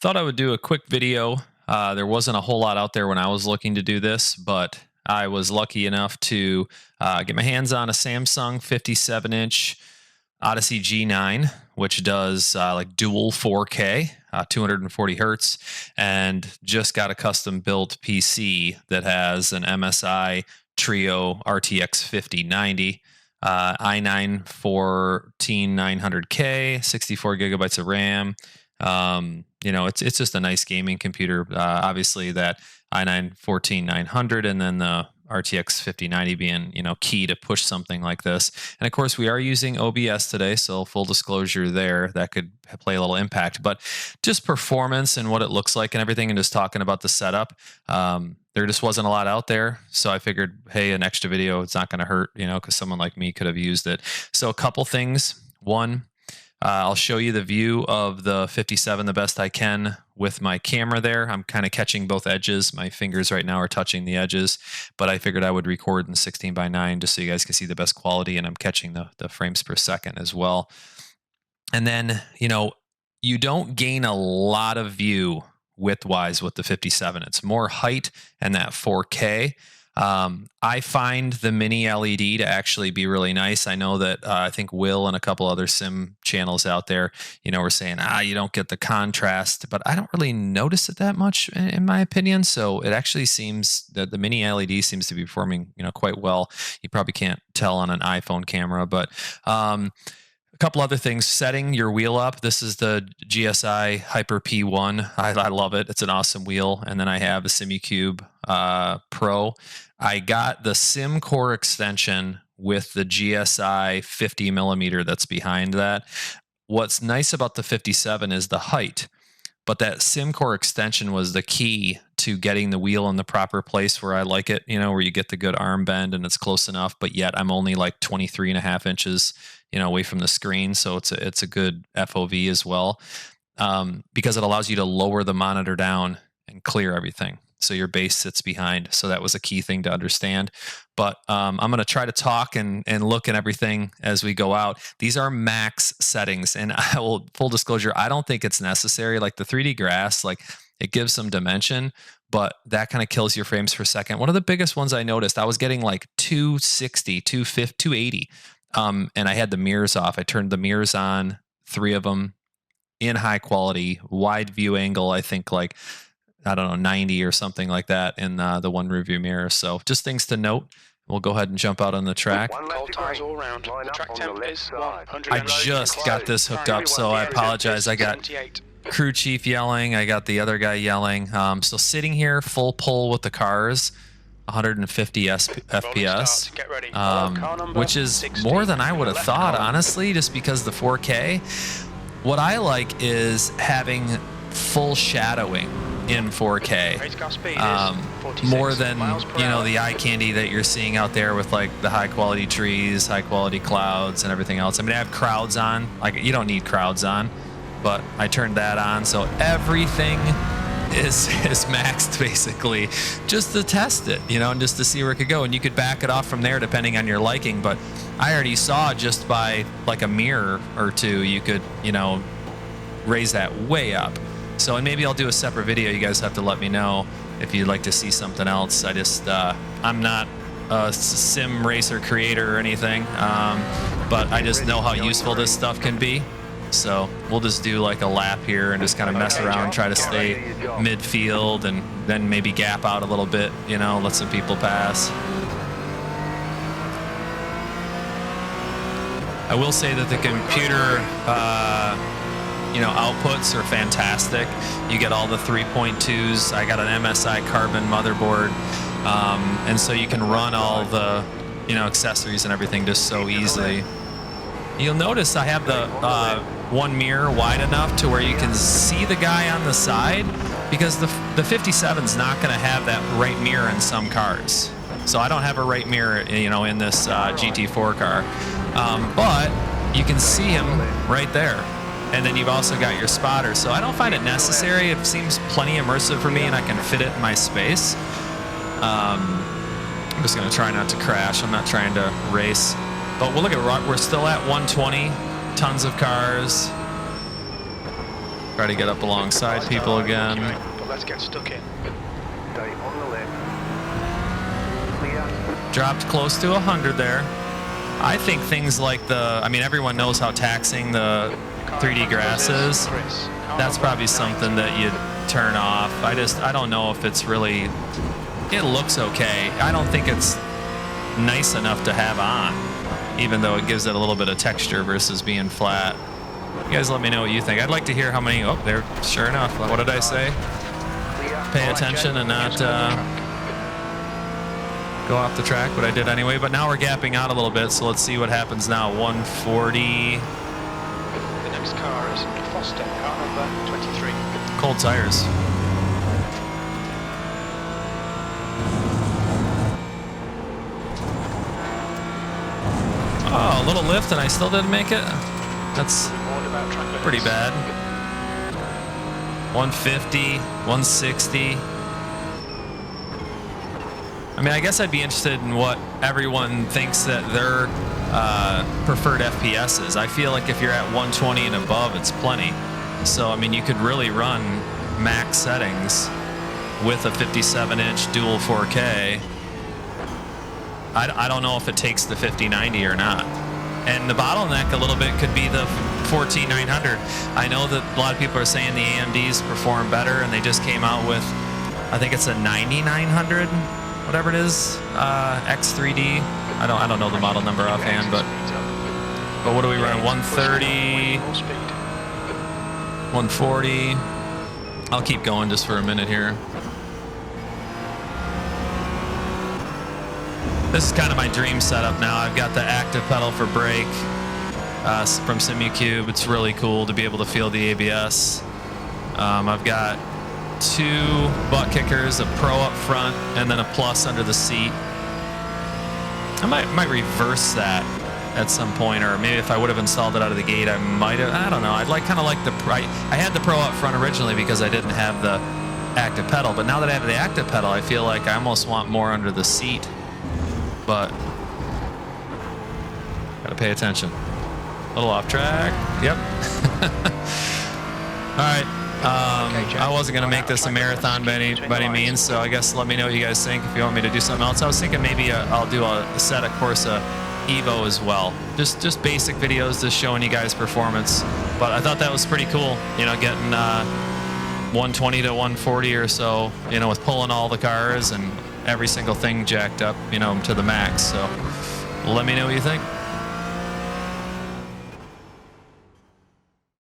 Thought I would do a quick video. There wasn't a whole lot out there when I was looking to do this, but I was lucky enough to get my hands on a Samsung 57-inch Odyssey G9, which does like dual 4K, 240 hertz, and just got a custom built PC that has an MSI Trio RTX 5090. i9 14900K, 64 gigabytes of RAM. You know, it's just a nice gaming computer. Obviously that i9 14900 and then the RTX 5090 being, you know, key to push something like this. And of course we are using OBS today, so full disclosure there, that could play a little impact, but just performance and what it looks like and everything, and just talking about the setup. There just wasn't a lot out there, so I figured, hey, an extra video, it's not going to hurt, you know, because someone like me could have used it. So a couple things. One, I'll show you the view of the 57 the best I can with my camera there. I'm kind of catching both edges. My fingers right now are touching the edges, but I figured I would record in 16:9 just so you guys can see the best quality, and I'm catching the frames per second as well. And then, you know, you don't gain a lot of view width-wise with the 57. It's more height and that 4K. I find the mini LED to actually be really nice. I know that I think Will and a couple other sim channels out there, you know, were saying, you don't get the contrast, but I don't really notice it that much in my opinion. So it actually seems that the mini LED seems to be performing, you know, quite well. You probably can't tell on an iPhone camera, but a couple other things. Setting your wheel up. This is the GSI Hyper P1. I love it. It's an awesome wheel. And then I have a Simucube Pro. I got the SimCore extension with the GSI 50 millimeter that's behind that. What's nice about the 57 is the height, but that SimCore extension was the key to getting the wheel in the proper place where I like it, you know, where you get the good arm bend and it's close enough, but yet I'm only like 23.5 inches, you know, away from the screen. So it's a good FOV as well, because it allows you to lower the monitor down and clear everything. So your base sits behind. So that was a key thing to understand. But I'm going to try to talk and look at everything as we go out. These are max settings. And I will, full disclosure, I don't think it's necessary. Like the 3D grass, like it gives some dimension, but that kind of kills your frames per second. One of the biggest ones I noticed, I was getting like 260, 250, 280. And I had the mirrors off. I turned the mirrors on, 3 of them in high quality, wide view angle, I think like, I don't know, 90 or something like that in the one review mirror. So just things to note. We'll go ahead and jump out on the track. Cold tires all around. The track temp is 100. I just got this hooked up, so I apologize. I got crew chief yelling. I got the other guy yelling. So sitting here full pull with the cars, 150 FPS, which is more than I would have thought, honestly, just because the 4K. What I like is having full shadowing in 4K, more than, you know, the eye candy that you're seeing out there with like the high quality trees, high quality clouds and everything else. I mean, I have crowds on, like you don't need crowds on, but I turned that on. So everything is maxed basically just to test it, you know, and just to see where it could go. And you could back it off from there depending on your liking. But I already saw just by like a mirror or two, you could, you know, raise that way up. So, and maybe I'll do a separate video. You guys have to let me know if you'd like to see something else. I just, I'm not a sim racer creator or anything, but I just know how useful this stuff can be. So we'll just do like a lap here and just kind of mess around and try to stay midfield and then maybe gap out a little bit, you know, let some people pass. I will say that the computer, you know, outputs are fantastic. You get all the 3.2s. I got an MSI carbon motherboard, and so you can run all the, you know, accessories and everything just so easily. You'll notice I have the one mirror wide enough to where you can see the guy on the side, because the 57's not going to have that right mirror in some cars. So I don't have a right mirror, you know, in this GT4 car, but you can see him right there. And then you've also got your spotter. So I don't find it necessary. It seems plenty immersive for me and I can fit it in my space. I'm just gonna try not to crash. I'm not trying to race. But we'll look at, we're still at 120, tons of cars. Try to get up alongside people again. But let's get stuck in. Stay on the left. Clear. Dropped close to 100 there. I think things like I mean, everyone knows how taxing the 3D grass is. That's probably something that you'd turn off. I don't know if it's really, it looks okay. I don't think it's nice enough to have on, even though it gives it a little bit of texture versus being flat. You guys let me know what you think. I'd like to hear how many, oh, there, sure enough. What did I say? Pay attention and not go off the track, but I did anyway. But now we're gapping out a little bit, so let's see what happens now. 140. The next car is Foster, car number 23. Cold tires. Oh, a little lift and I still didn't make it. That's pretty bad. 150, 160. I mean, I guess I'd be interested in what everyone thinks that their preferred FPS is. I feel like if you're at 120 and above, it's plenty. So, I mean, you could really run max settings with a 57-inch dual 4K. I don't know if it takes the 5090 or not. And the bottleneck a little bit could be the 14900. I know that a lot of people are saying the AMDs perform better, and they just came out with, I think it's a 9900, whatever it is, X3D. I don't know the model number offhand, but what do we run? 130, 140. I'll keep going just for a minute here. This is kind of my dream setup now. I've got the active pedal for brake from Simucube. It's really cool to be able to feel the ABS. I've got 2 butt kickers, a Pro up front, and then a Plus under the seat. I might reverse that at some point, or maybe if I would have installed it out of the gate, I might have. I don't know. I'd kind of like the. I had the Pro up front originally because I didn't have the active pedal, but now that I have the active pedal, I feel like I almost want more under the seat. But gotta pay attention. A little off track. Yep. All right. I wasn't gonna make this a marathon by any means, so I guess let me know what you guys think if you want me to do something else. I was thinking maybe I'll do a set of Corsa Evo as well. Just basic videos, just showing you guys performance. But I thought that was pretty cool. You know, getting 120 to 140 or so. You know, with pulling all the cars and every single thing jacked up, you know, to the max. So let me know what you think.